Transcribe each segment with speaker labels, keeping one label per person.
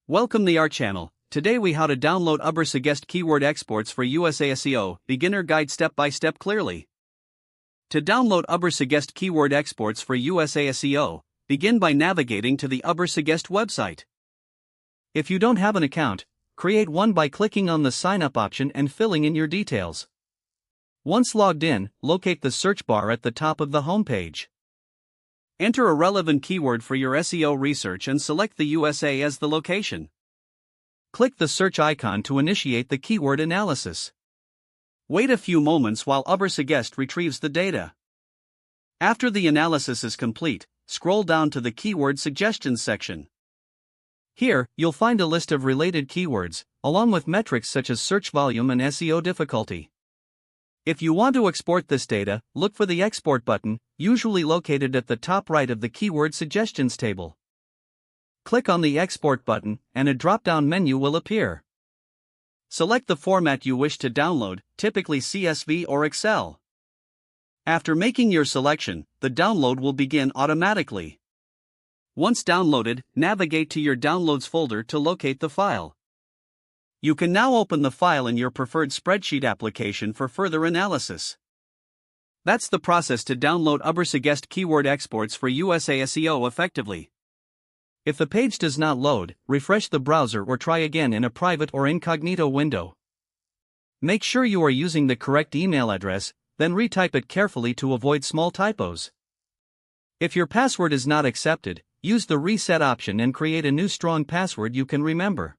Speaker 1: Welcome to our channel. Today we how to download Ubersuggest keyword exports for USA SEO, beginner guide step by step clearly. To download Ubersuggest keyword exports for USA SEO, begin by navigating to the Ubersuggest website. If you don't have an account, create one by clicking on the sign up option and filling in your details. Once logged in, locate the search bar at the top of the homepage. Enter a relevant keyword for your SEO research and select the USA as the location. Click the search icon to initiate the keyword analysis. Wait a few moments while Ubersuggest retrieves the data. After the analysis is complete, scroll down to the keyword suggestions section. Here, you'll find a list of related keywords, along with metrics such as search volume and SEO difficulty. If you want to export this data, look for the Export button, usually located at the top right of the Keyword Suggestions table. Click on the Export button, and a drop-down menu will appear. Select the format you wish to download, typically CSV or Excel. After making your selection, the download will begin automatically. Once downloaded, navigate to your Downloads folder to locate the file. You can now open the file in your preferred spreadsheet application for further analysis. That's the process to download Ubersuggest keyword exports for USA SEO effectively. If the page does not load, refresh the browser or try again in a private or incognito window. Make sure you are using the correct email address, then retype it carefully to avoid small typos. If your password is not accepted, use the reset option and create a new strong password you can remember.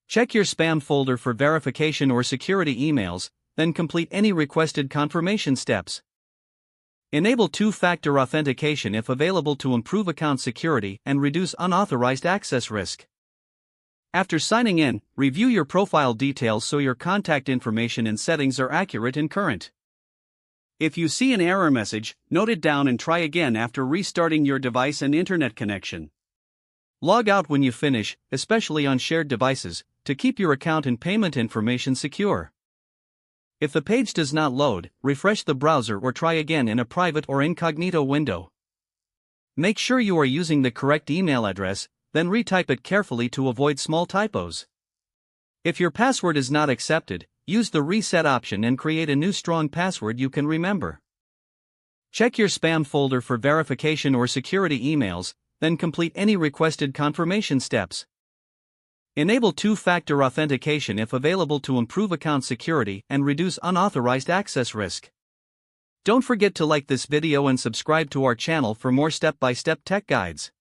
Speaker 1: Check your spam folder for verification or security emails, then complete any requested confirmation steps. Enable two-factor authentication if available to improve account security and reduce unauthorized access risk. After signing in, review your profile details so your contact information and settings are accurate and current. If you see an error message, note it down and try again after restarting your device and internet connection. Log out when you finish, especially on shared devices, to keep your account and payment information secure. If the page does not load, refresh the browser or try again in a private or incognito window. Make sure you are using the correct email address, then retype it carefully to avoid small typos. If your password is not accepted, use the reset option and create a new strong password you can remember. Check your spam folder for verification or security emails, then complete any requested confirmation steps. Enable two-factor authentication if available to improve account security and reduce unauthorized access risk. Don't forget to like this video and subscribe to our channel for more step-by-step tech guides.